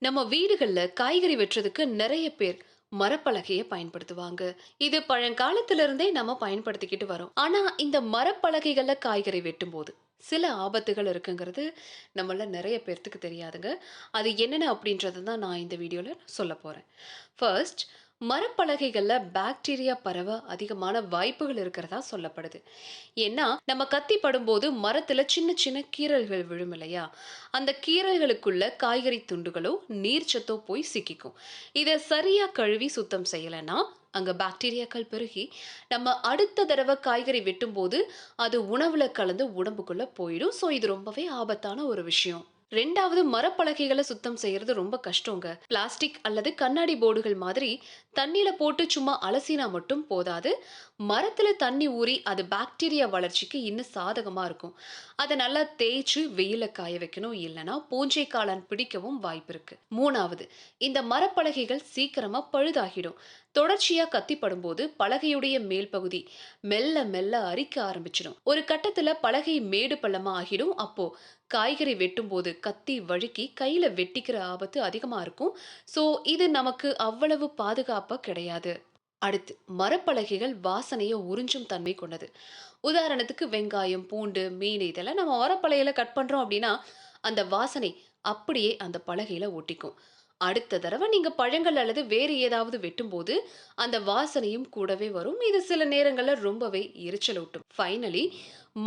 நம்ம வீடுகள்ல காய்கறி வெட்டுறதுக்கு நிறைய பேர் மரப்பலகைய பயன்படுத்துவாங்க. இது பழங்காலத்துல இருந்தே நம்ம பயன்படுத்திக்கிட்டு வரோம். ஆனா இந்த மரப்பலகைகள்ல காய்கறி வெட்டும்போது சில ஆபத்துகள் இருக்குங்கிறது நம்மள நிறைய பேர்த்துக்கு தெரியாதுங்க. அது என்னென்ன அப்படின்றத தான் நான் இந்த வீடியோல சொல்ல போறேன். ஃபர்ஸ்ட், மரப்பலகைகள்ல பாக்டீரியா பரவ அதிகமான வாய்ப்புகள் இருக்கிறதா சொல்லப்படுது. ஏன்னா நம்ம கத்தி படும்போது மரத்துல சின்ன சின்ன கீறல்கள் விழும் இல்லையா? அந்த கீறல்களுக்குள்ள காய்கறி துண்டுகளோ நீர்ச்சத்தோ போய் சிக்கிக்கும். இதை சரியா கழுவி சுத்தம் செய்யலைன்னா அங்க பாக்டீரியாக்கள் பெருகி நம்ம அடுத்த தடவை காய்கறி வெட்டும்போது அது உணவுல கலந்து உடம்புக்குள்ள போயிடும். ஸோ இது ரொம்பவே ஆபத்தான ஒரு விஷயம். ரெண்டாவது, மரப்பலகைகளை சுத்தம் செய்யறது ரொம்ப கஷ்டங்க. பிளாஸ்டிக் அல்லது கண்ணாடி போர்டுகள் மாதிரி தண்ணியில போட்டு சும்மா அலசினா மட்டும் போதாது. மரத்துல தண்ணி ஊறி அது பாக்டீரியா வளர்ச்சிக்கு இன்னும் சாதகமா இருக்கும். அதை நல்லா தேய்ச்சு வெயில காய வைக்கணும், இல்லைன்னா பூஞ்சை காளான் பிடிக்கவும் வாய்ப்பு இருக்கு. மூணாவது, இந்த மரப்பலகைகள் சீக்கிரமா பழுதாகிடும். தொடர்ச்சியா கத்திப்படும் போது பலகையுடைய மேல் பகுதி மெல்ல மெல்ல அரிக்க ஆரம்பிச்சிடும். ஒரு கட்டத்துல பலகை மேடு பள்ளமா ஆகிடும். அப்போ காய்கறி வெட்டும் போது கத்தி வழுக்கி கையில வெட்டிக்கிற ஆபத்து அதிகமா இருக்கும். சோ இது நமக்கு அவ்வளவு பாதுகாப்பா கிடையாது. அடுத்து, மரப்பலகைகள் வாசனையை உறிஞ்சும் தன்மை கொண்டது. உதாரணத்துக்கு வெங்காயம், பூண்டு, மீன் இதெல்லாம் நம்ம மரப்பலகையில கட் பண்றோம் அப்படின்னா அந்த வாசனை அப்படியே அந்த பலகையில ஒட்டிக்கும். அடுத்த தடவை நீங்க பழங்கள் அல்லது வேறு ஏதாவது வெட்டும்போது அந்த வாசனையும் கூடவே வரும். இது சில நேரங்கள்ல ரொம்பவே எரிச்சலூட்டும். ஃபைனலி,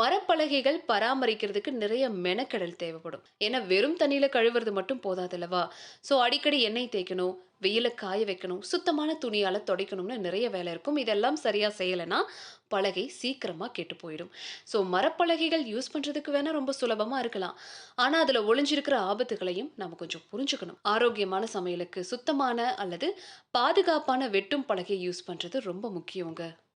மரப்பலகைகள் பராமரிக்கிறதுக்கு நிறைய மெனக்கெடல் தேவைப்படும். ஏன்னா வெறும் தண்ணியில கழுவுறது மட்டும் போதாதுல்லவா? ஸோ அடிக்கடி எண்ணெய் தேய்க்கணும், வெயில காய வைக்கணும், சுத்தமான துணியால துடைக்கணும்னு நிறைய வேலை இருக்கும். இதெல்லாம் சரியா செய்யலைன்னா பலகை சீக்கிரமா கெட்டு போயிடும். ஸோ மரப்பலகைகள் யூஸ் பண்றதுக்கு வேணா ரொம்ப சுலபமா இருக்கலாம். ஆனா அதுல ஒளிஞ்சிருக்கிற ஆபத்துகளையும் நம்ம கொஞ்சம் புரிஞ்சுக்கணும். ஆரோக்கியமான சமையலுக்கு சுத்தமான அல்லது பாதுகாப்பான வெட்டும் பலகை யூஸ் பண்றது ரொம்ப முக்கியங்க.